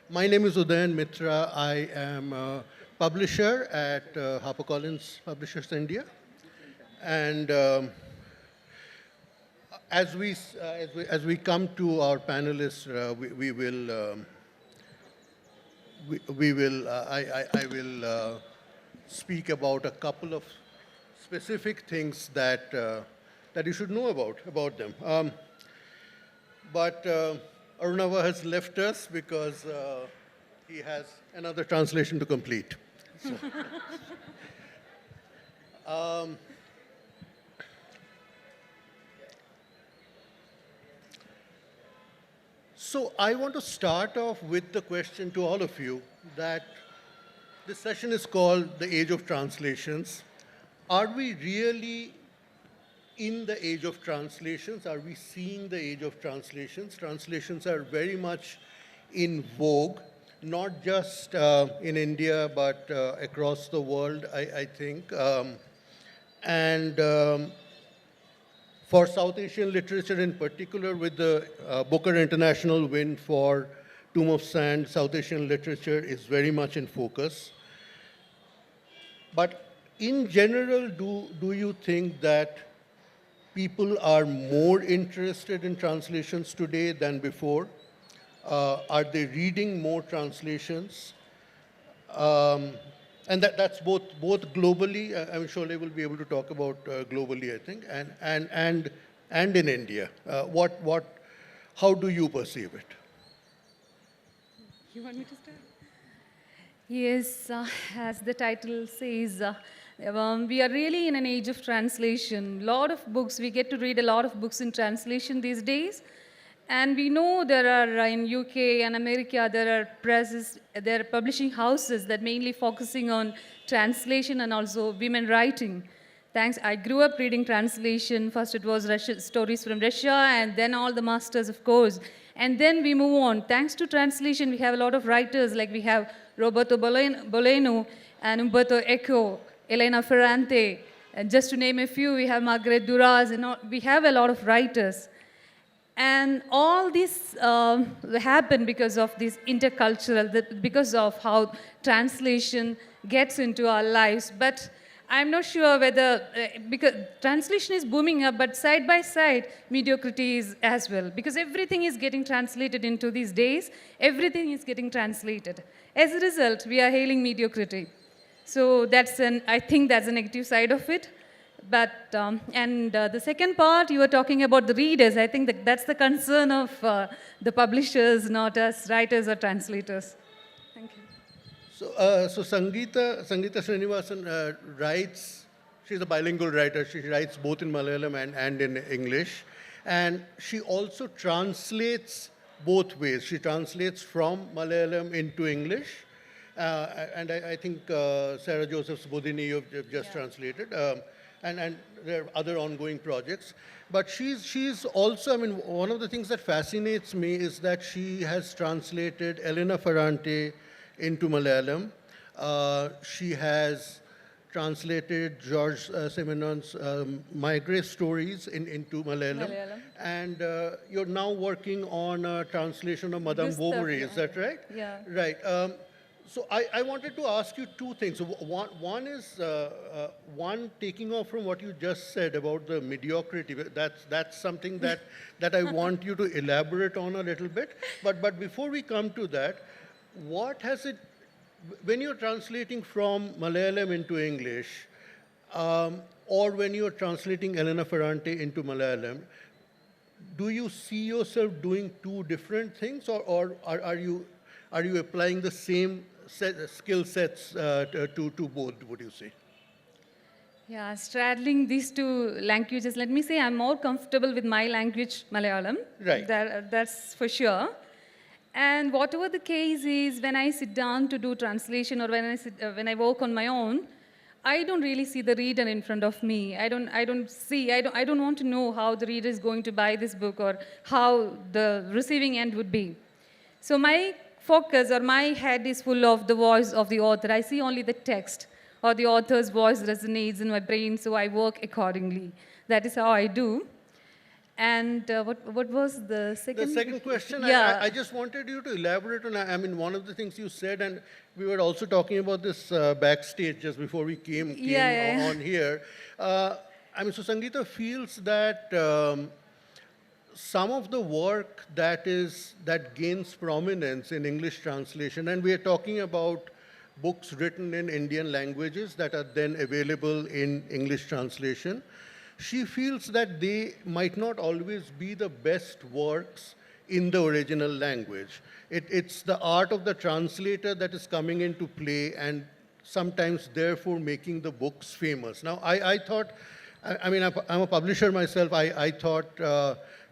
My name is Udayan Mitra. I am a publisher at HarperCollins Publishers India. And as we come to our panelists, I will speak about a couple of specific things that you should know about them. But Arunava has left us because he has another translation to complete. So, so I want to start off with the question to all of you that this session is called The Age of Translations. Are we really in the age of translations? Are we seeing the age of translations? Translations are very much in vogue, not just in India, but across the world, I think. For South Asian literature in particular, with the Booker International win for Tomb of Sand, South Asian literature is very much in focus. But in general, do you think that people are more interested in translations today than before? Are they reading more translations? And that's both globally. I mean, Sholeh will be able to talk about globally, I think, and in India. How do you perceive it? You want me to start? Yes, as the title says, we are really in an age of translation. A lot of books, we get to read a lot of books in translation these days. And we know there are, in UK and America, there are presses, there are publishing houses that mainly focusing on translation and also women writing. Thanks, I grew up reading translation. First it was stories from Russia, and then all the masters, of course. And then we move on. Thanks to translation, we have a lot of writers, like we have Roberto Boleno and Umberto Eco, Elena Ferrante, and just to name a few, we have Margaret Duras, and we have a lot of writers. And all this happened because of this intercultural, because of how translation gets into our lives. But I'm not sure whether, because translation is booming up, but side by side, mediocrity is as well. Because everything is getting translated into these days, everything is getting translated. As a result, we are hailing mediocrity. So I think that's a negative side of it. But, the second part, you were talking about the readers. I think that's the concern of the publishers, not us writers or translators. Thank you. So Sangeetha Sreenivasan writes, she's a bilingual writer. She writes both in Malayalam and in English. And she also translates both ways. She translates from Malayalam into English. And I think Sarah Joseph's Bodhini you've just translated. And there are other ongoing projects. But she's also, I mean, one of the things that fascinates me is that she has translated Elena Ferrante into Malayalam. She has translated George Simenon's Migrate stories into Malayalam. And you're now working on a translation of Madame Bovary, is that right? Yeah. Right. So I wanted to ask you two things. One is taking off from what you just said about the mediocrity. That's something that I want you to elaborate on a little bit. But before we come to that, what has it, when you're translating from Malayalam into English, or when you're translating Elena Ferrante into Malayalam, do you see yourself doing two different things, or are you applying the same skill sets to both, would you say? Yeah, straddling these two languages, let me say I'm more comfortable with my language, Malayalam. Right. That's for sure. And whatever the case is, when I sit down to do translation or when I work on my own, I don't really see the reader in front of me. I don't want to know how the reader is going to buy this book or how the receiving end would be. So my focus or my head is full of the voice of the author. I see only the text or the author's voice resonates in my brain, so I work accordingly. That is how I do. And what was the second? The second question, Yeah. I just wanted you to elaborate on, I mean, one of the things you said, and we were also talking about this backstage just before we came Yeah. on here. I mean, so Sangeetha feels that some of the work that gains prominence in English translation, and we are talking about books written in Indian languages that are then available in English translation. She feels that they might not always be the best works in the original language. It's the art of the translator that is coming into play and sometimes therefore making the books famous. Now, I thought, I mean, I'm a publisher myself. I thought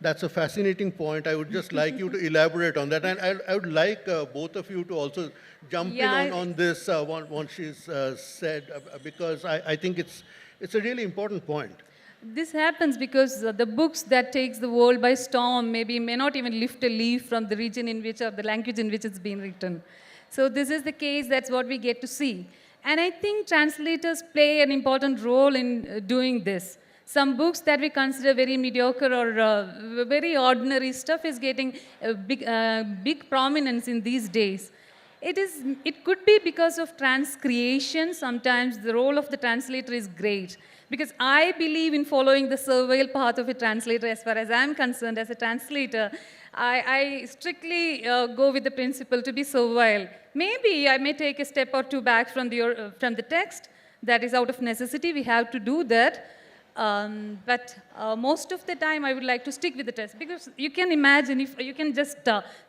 that's a fascinating point. I would just like you to elaborate on that. And I would like both of you to also jump Yeah, in on this once she's said, because I think it's a really important point. This happens because the books that takes the world by storm maybe may not even lift a leaf from the region in which or the language in which it's been written. So this is the case, that's what we get to see. And I think translators play an important role in doing this. Some books that we consider very mediocre or very ordinary stuff is getting a big prominence in these days. It could be because of transcreation. Sometimes the role of the translator is great. Because I believe in following the survival path of a translator as far as I'm concerned as a translator. I strictly go with the principle to be servile. Maybe I may take a step or two back from the text. That is out of necessity. We have to do that. But most of the time I would like to stick with the text, because you can imagine, if you can just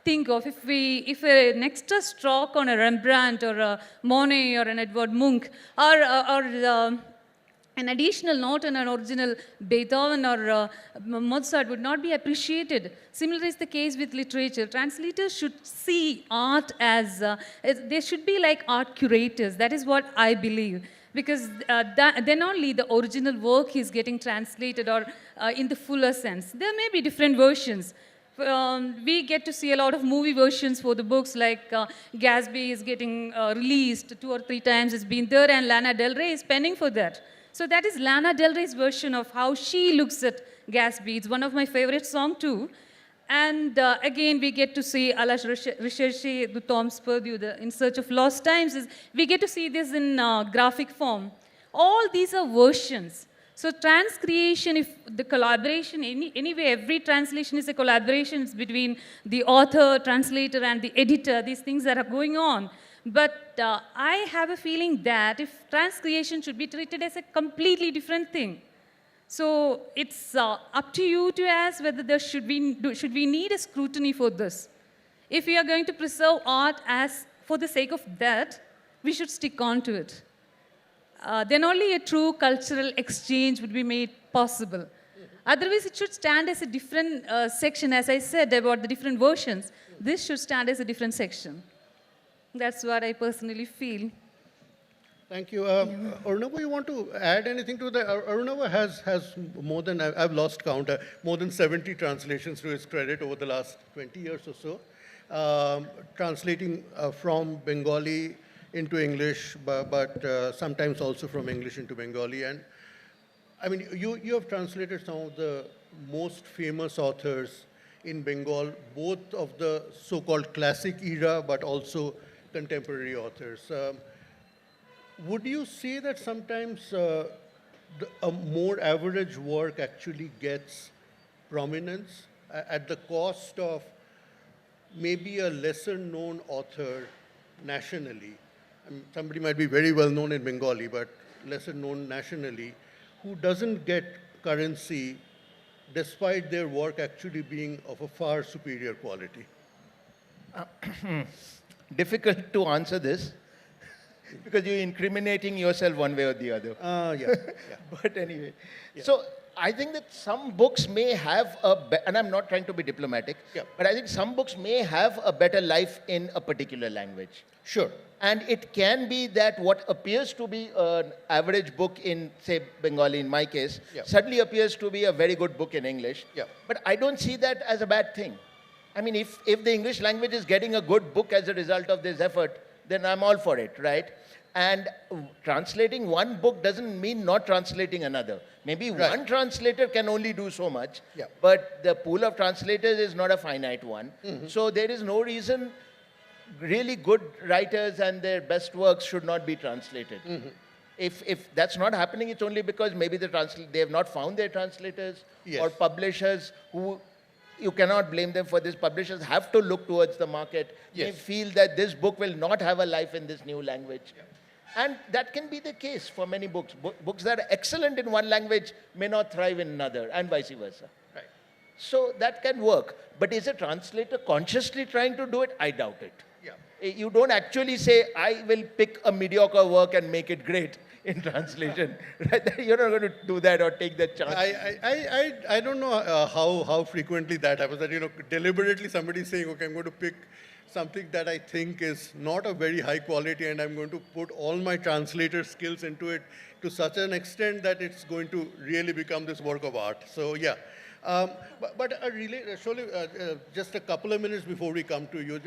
think of if an extra stroke on a Rembrandt or a Monet or an Edvard Munch or an additional note on an original Beethoven or Mozart would not be appreciated. Similar is the case with literature. Translators should see art as, they should be like art curators. That is what I believe. Because then only the original work is getting translated or in the fuller sense. There may be different versions. We get to see a lot of movie versions for the books, like Gatsby is getting released 2 or 3 times. It's been there, and Lana Del Rey is penning for that. So that is Lana Del Rey's version of how she looks at Gatsby. It's one of my favorite songs too. And again, we get to see à la recherche du temps perdu, the In Search of Lost Times. We get to see this in graphic form. All these are versions. So transcreation, if the collaboration, anyway, every translation is a collaboration between the author, translator, and the editor, these things that are going on. But I have a feeling that if transcreation should be treated as a completely different thing. So it's up to you to ask whether should we need a scrutiny for this. If we are going to preserve art as for the sake of that, we should stick on to it. Then only a true cultural exchange would be made possible. Otherwise, it should stand as a different section, as I said about the different versions. This should stand as a different section. That's what I personally feel. Thank you. Arunava, you want to add anything to that? Arunava has more than, I've lost count, more than 70 translations to his credit over the last 20 years or so, translating from Bengali into English, but sometimes also from English into Bengali. And I mean, you have translated some of the most famous authors in Bengal, both of the so-called classic era, but also contemporary authors. Would you say that sometimes a more average work actually gets prominence at the cost of maybe a lesser known author nationally? I mean, somebody might be very well known in Bengali, but lesser known nationally, who doesn't get currency despite their work actually being of a far superior quality? Difficult to answer this because you're incriminating yourself one way or the other. Yeah. But anyway, so I think that some books may have and I'm not trying to be diplomatic, but I think some books may have a better life in a particular language. Sure. And it can be that what appears to be an average book in, say, Bengali, in my case, suddenly appears to be a very good book in English. But I don't see that as a bad thing. I mean, if the English language is getting a good book as a result of this effort, then I'm all for it, right? And translating one book doesn't mean not translating another. Maybe one translator can only do so much, but the pool of translators is not a finite one. So there is no reason really good writers and their best works should not be translated. If that's not happening, it's only because maybe they have not found their translators, or publishers who, you cannot blame them for this. Publishers have to look towards the market. They feel that this book will not have a life in this new language. And that can be the case for many books. Books that are excellent in one language may not thrive in another, and vice versa. So that can work. But is a translator consciously trying to do it? I doubt it. You don't actually say, I will pick a mediocre work and make it great in translation. You're not going to do that or take that chance. I don't know how frequently that happens, that, deliberately somebody is saying, okay, I'm going to pick something that I think is not a very high quality, and I'm going to put all my translator skills into it to such an extent that it's going to really become this work of art. So, yeah. Sholeh, just a couple of minutes before we come to you,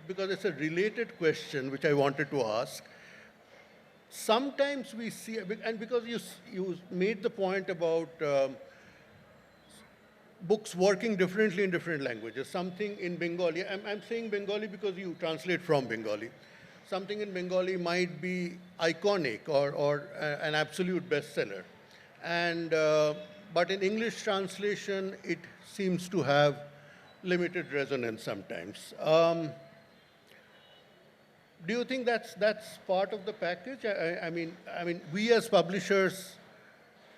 because it's a related question which I wanted to ask. Sometimes we see, and because you made the point about books working differently in different languages. Something in Bengali, I'm saying Bengali because you translate from Bengali. Something in Bengali might be iconic or an absolute bestseller. And but in English translation, it seems to have limited resonance sometimes. Do you think that's part of the package? I mean, we as publishers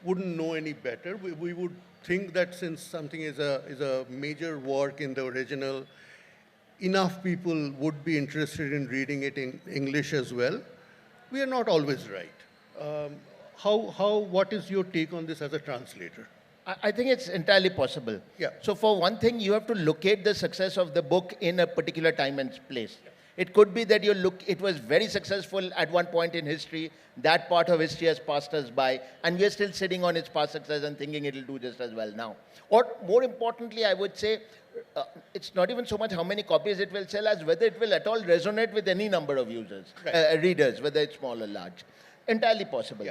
wouldn't know any better. We would think that since something is a major work in the original, enough people would be interested in reading it in English as well. We are not always right. What is your take on this as a translator? I think it's entirely possible. So for one thing, you have to locate the success of the book in a particular time and place. It could be that it was very successful at one point in history. That part of history has passed us by, and we're still sitting on its past success and thinking it'll do just as well now. Or more importantly, I would say, it's not even so much how many copies it will sell as whether it will at all resonate with any number of users, readers, whether it's small or large. Entirely possible.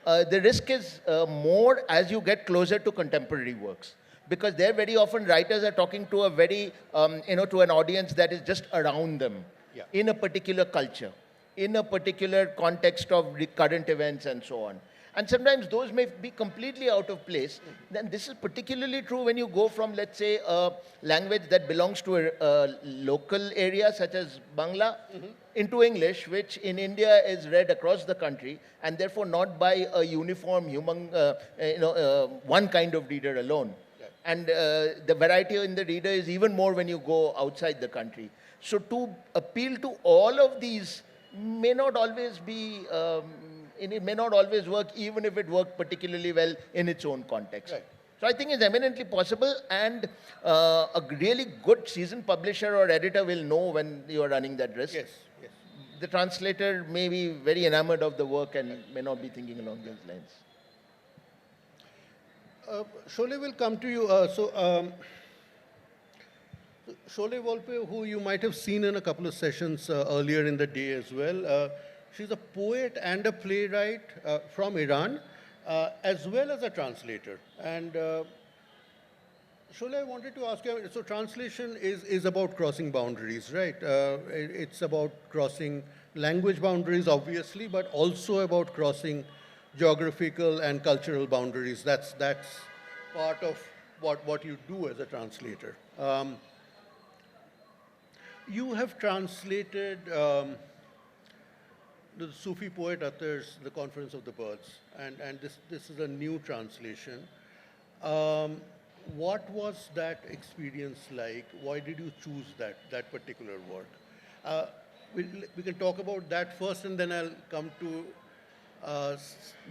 The risk is more as you get closer to contemporary works, because there very often writers are talking to a very, to an audience that is just around them in a particular culture, in a particular context of current events and so on. And sometimes those may be completely out of place. Then this is particularly true when you go from, let's say, a language that belongs to a local area, such as Bangla, into English, which in India is read across the country, and therefore not by a uniform human, one kind of reader alone. And the variety in the reader is even more when you go outside the country. So to appeal to all of these may not always be, it may not always work, even if it worked particularly well in its own context. So I think it's eminently possible, and a really good seasoned publisher or editor will know when you are running that risk. The translator may be very enamored of the work and may not be thinking along those lines. Sholeh, will come to you. Sholeh Wolpe, who you might have seen in a couple of sessions earlier in the day as well, she's a poet and a playwright from Iran, as well as a translator. And Sholeh, I wanted to ask you, so translation is about crossing boundaries, right? It's about crossing language boundaries, obviously, but also about crossing geographical and cultural boundaries. That's part of what you do as a translator. You have translated the Sufi poet Attar's The Conference of the Birds, and this is a new translation. What was that experience like? Why did you choose that particular work? We can talk about that first, and then I'll come to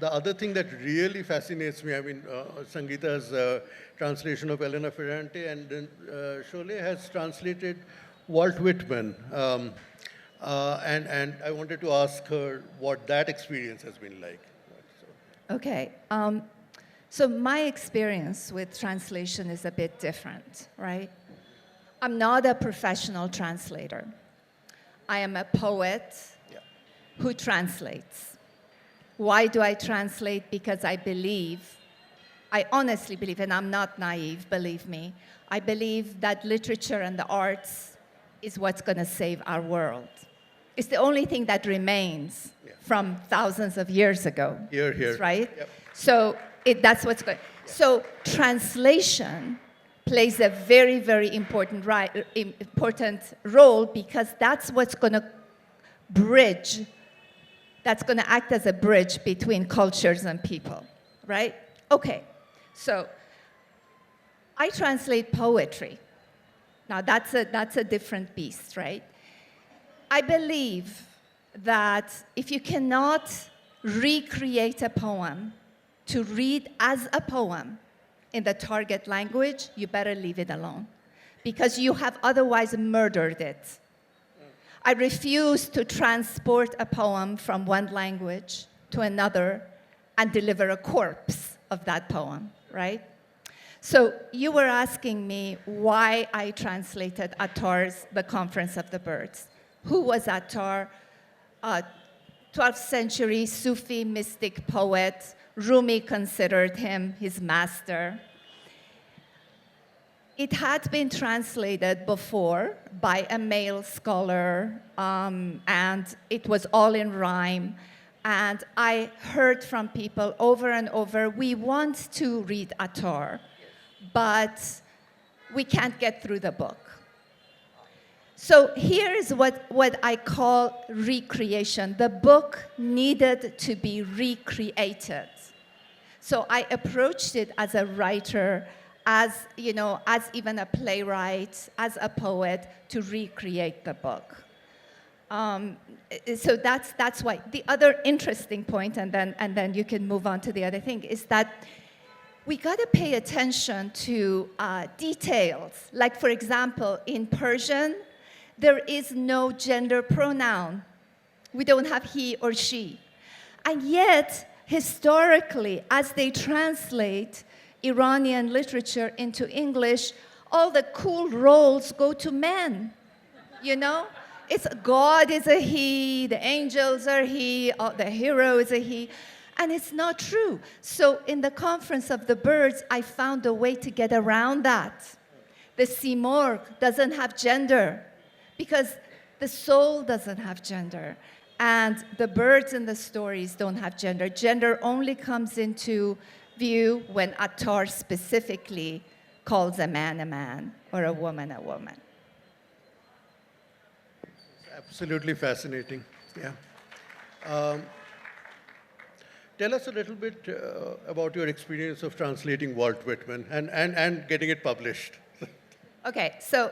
the other thing that really fascinates me. I mean, Sangeetha's translation of Elena Ferrante, and then Sholeh has translated Walt Whitman. And I wanted to ask her what that experience has been like. Okay. So my experience with translation is a bit different, right? I'm not a professional translator. I am a poet who translates. Why do I translate? Because I honestly believe, and I'm not naive, believe me, I believe that literature and the arts is what's going to save our world. It's the only thing that remains from thousands of years ago. Here. Right? Yep. So that's what's going. So translation plays a very, very important role because that's what's going to act as a bridge between cultures and people, right? Okay, so I translate poetry. Now that's a different beast, right? I believe that if you cannot recreate a poem to read as a poem in the target language, you better leave it alone because you have otherwise murdered it. I refuse to transport a poem from one language to another and deliver a corpse of that poem, right? So you were asking me why I translated Attar's The Conference of the Birds. Who was Attar? 12th century Sufi mystic poet. Rumi considered him his master. It had been translated before by a male scholar, and it was all in rhyme. And I heard from people over and over, we want to read Attar, but we can't get through the book. So here is what I call recreation. The book needed to be recreated. So I approached it as a writer, as even a playwright, as a poet, to recreate the book. So that's why. The other interesting point, and then you can move on to the other thing, is that we got to pay attention to details. Like, for example, in Persian, there is no gender pronoun. We don't have he or she. And yet, historically, as they translate Iranian literature into English, all the cool roles go to men, It's God is a he, the angels are he, the hero is a he, and it's not true. So in the Conference of the Birds, I found a way to get around that. The simorgh doesn't have gender because the soul doesn't have gender. And the birds in the stories don't have gender. Gender only comes into view when Attar specifically calls a man or a woman a woman. Absolutely fascinating. Yeah. Tell us a little bit about your experience of translating Walt Whitman and getting it published. Okay, so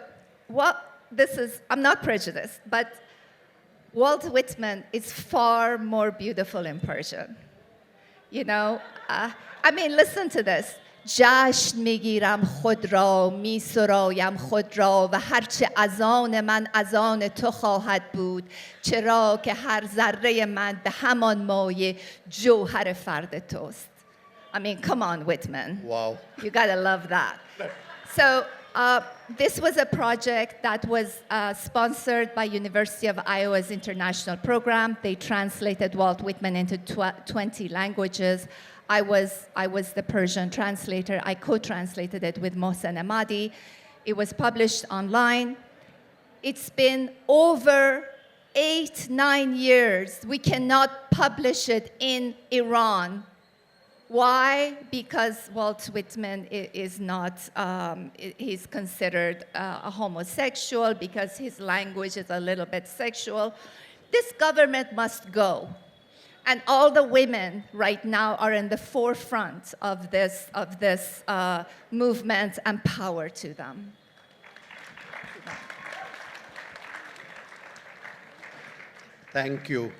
I'm not prejudiced, but Walt Whitman is far more beautiful in Persian. Listen to this. جشن میگیرم خود را میسرایم خود را و هرچه از آن من از آن تو خواهد بود چرا که هر ذره من به همان مایه جوهر فرد توست. Come on, Whitman. Wow. You gotta love that. So this was a project that was sponsored by University of Iowa's international program. They translated Walt Whitman into 20 languages. I was the Persian translator. I co-translated it with Mohsen Ahmadi. It was published online. It's been over 8-9 years. We cannot publish it in Iran. Why? Because Walt Whitman is not, he's considered a homosexual because his language is a little bit sexual. This government must go. And all the women right now are in the forefront of this movement, and power to them. Thank you.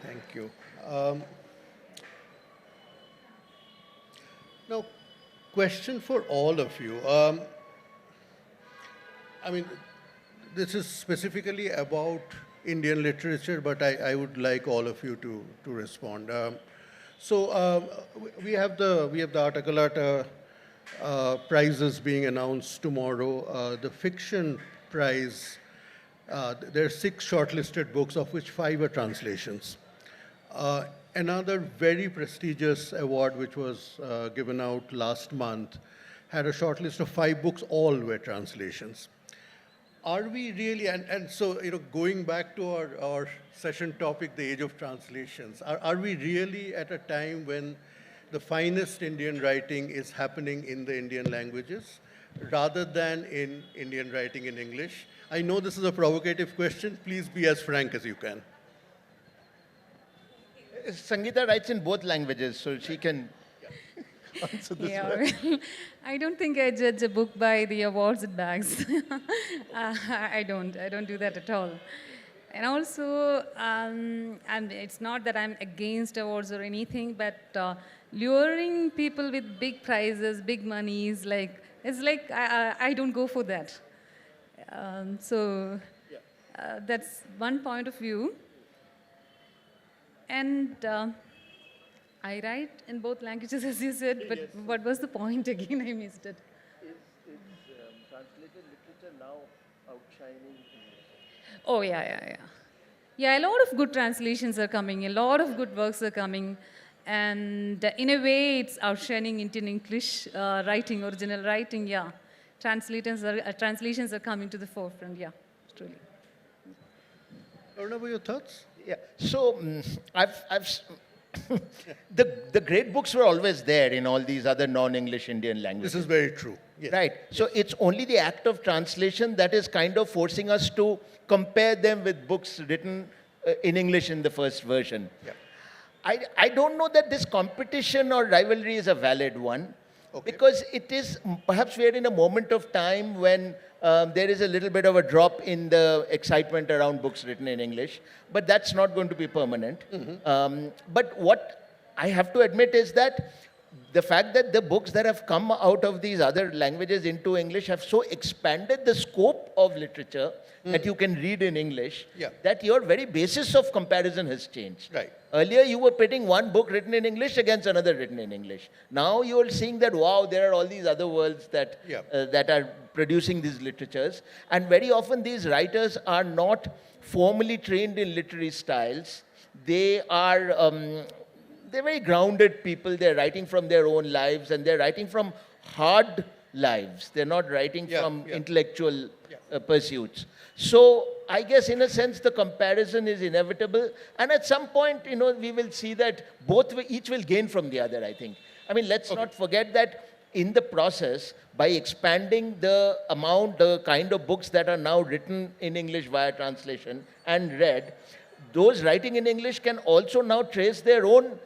Now, question for all of you. This is specifically about Indian literature, but I would like all of you to respond. We have the Artakalata prizes being announced tomorrow. The fiction prize, there are 6 shortlisted books, of which 5 are translations. Another very prestigious award, which was given out last month, had a short list of 5 books, all were translations. Are we really, and so, going back to our session topic, the age of translations, are we really at a time when the finest Indian writing is happening in the Indian languages rather than in Indian writing in English? I know this is a provocative question. Please be as frank as you can. Sangeetha writes in both languages, so she can answer this one. Yeah, I don't think I judge a book by the awards it bags. I don't do that at all. And also, and it's not that I'm against awards or anything, but luring people with big prizes, big monies, it's like I don't go for that. That's one point of view. And I write in both languages, as you said, but what was the point again? I missed it. Is translated literature now outshining English? Oh, yeah. Yeah, a lot of good translations are coming, a lot of good works are coming, and in a way, it's outshining Indian English writing, original writing, yeah. Translations are coming to the forefront, yeah, truly. Arunava, your thoughts? Yeah. So the great books were always there in all these other non-English Indian languages. This is very true. Yes. Right. So it's only the act of translation that is kind of forcing us to compare them with books written in English in the first version. Yeah. I don't know that this competition or rivalry is a valid one. Okay. Because it is, perhaps we're in a moment of time when there is a little bit of a drop in the excitement around books written in English, but that's not going to be permanent. Mm-hmm. But what I have to admit is that the fact that the books that have come out of these other languages into English have so expanded the scope of literature that you can read in English, that your very basis of comparison has changed. Right. Earlier, you were pitting one book written in English against another written in English. Now you're seeing that, wow, there are all these other worlds that, that are producing these literatures. And very often these writers are not formally trained in literary styles. They are they're very grounded people. They're writing from their own lives, and they're writing from hard lives. They're not writing from intellectual pursuits. So I guess in a sense the comparison is inevitable, and at some point, we will see that each will gain from the other, I think. I mean, let's not forget that in the process, by expanding the amount, the kind of books that are now written in English via translation and read, those writing in English can also now trace their own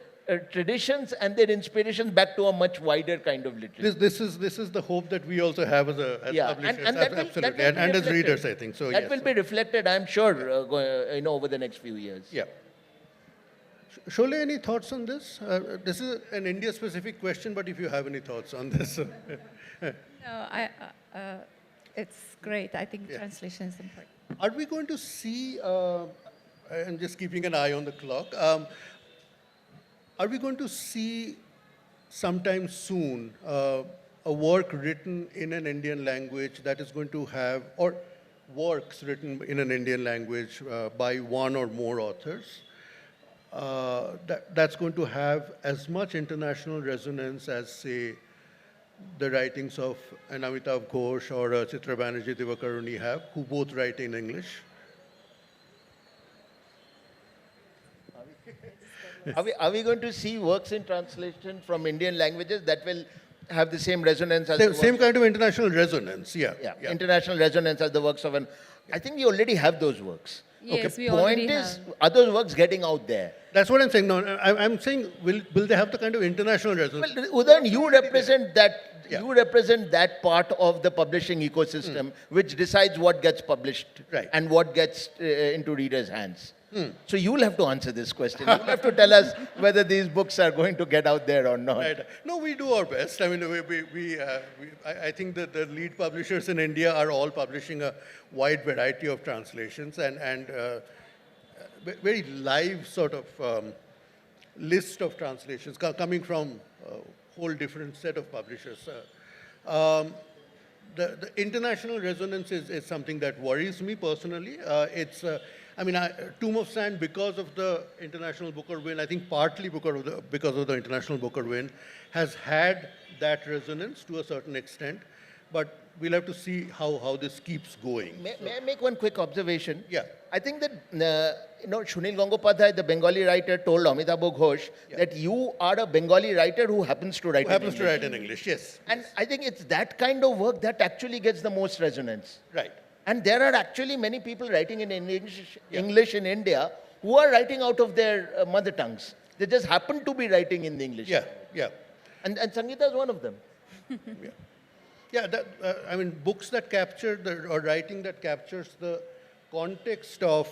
traditions and their inspirations back to a much wider kind of literature. This is the hope that we also have as publishers, absolutely, and as readers, I think. So that will be reflected, I'm sure, over the next few years. Yeah. Sholeh, any thoughts on this? This is an India-specific question, but if you have any thoughts on this. No, it's great. I think translation is important. Are we going to see, and just keeping an eye on the clock, are we going to see sometime soon a work written in an Indian language that is going to have, or works written in an Indian language by one or more authors, that's going to have as much international resonance as, say, the writings of an Amitav Ghosh or Chitra Banerjee Divakaruni have, who both write in English? Are we going to see works in translation from Indian languages that will have the same resonance as same kind of international resonance, yeah. International resonance as the works of I think we already have those works. Yes, we already have. Point is, are those works getting out there? That's what I'm saying. No, I'm saying, will they have the kind of international resonance? Well, Udayan, you represent that. You represent that part of the publishing ecosystem which decides what gets published and what gets into readers' hands. So you'll have to answer this question. You'll have to tell us whether these books are going to get out there or not. Right. No, we do our best. I mean, I think that the lead publishers in India are all publishing a wide variety of translations and very live sort of list of translations coming from a whole different set of publishers. The international resonance is something that worries me personally. I mean, Tomb of Sand, because of the International Booker win, I think partly because of the International Booker win, has had that resonance to a certain extent. But we'll have to see how this keeps going. May I make one quick observation? Yeah. I think that Shunil Gangopadhyay, the Bengali writer, told Amitabh Ghosh that you are a Bengali writer who happens to write in English. To write in English, yes. And I think it's that kind of work that actually gets the most resonance. Right. And there are actually many people writing in English in India who are writing out of their mother tongues. They just happen to be writing in the English. Yeah, yeah. And Sangeetha is one of them. Yeah. Yeah, I mean, books that capture, or writing that captures the context of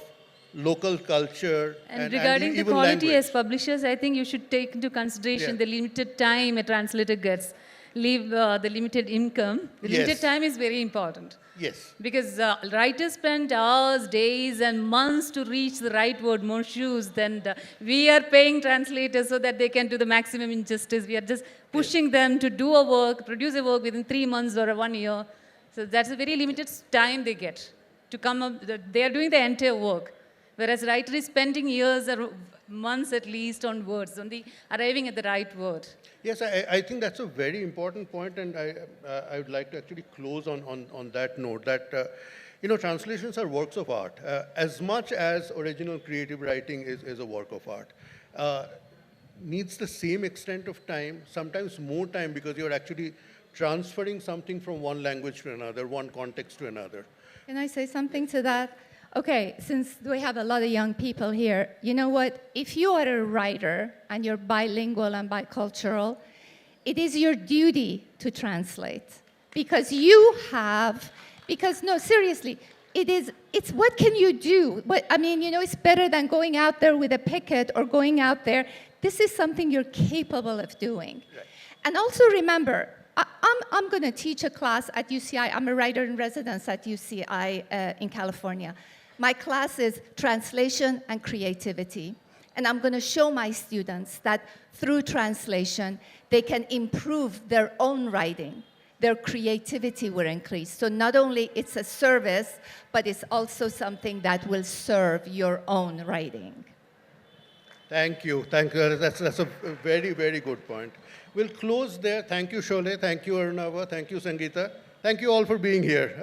local culture and regarding the even quality language. as publishers, I think you should take into consideration the limited time a translator gets, leave the limited income. The limited time is very important. Yes. Because writers spend hours, days, and months to reach the right word, more shoes than we are paying translators so that they can do the maximum injustice. We are just pushing them to do a work, produce a work within 3 months or 1 year. So that's a very limited time they get to come up. They are doing the entire work. Whereas writer is spending years or months at least on words, on the arriving at the right word. Yes, I think that's a very important point, and I would like to actually close on that note, that translations are works of art. As much as original creative writing is a work of art, needs the same extent of time, sometimes more time, because you're actually transferring something from one language to another, one context to another. Can I say something to that? Okay, since we have a lot of young people here, you know what? If you are a writer and you're bilingual and bicultural, it is your duty to translate. Because no, seriously, it's what can you do? It's better than going out there with a picket or going out there. This is something you're capable of doing. Right. And also remember, I'm going to teach a class at UCI. I'm a writer in residence at UCI in California. My class is translation and creativity. And I'm going to show my students that through translation, they can improve their own writing. Their creativity will increase. So not only it's a service, but it's also something that will serve your own writing. Thank you. Thank you. That's a very, very good point. We'll close there. Thank you, Sholeh. Thank you, Arunava. Thank you, Sangeetha. Thank you all for being here.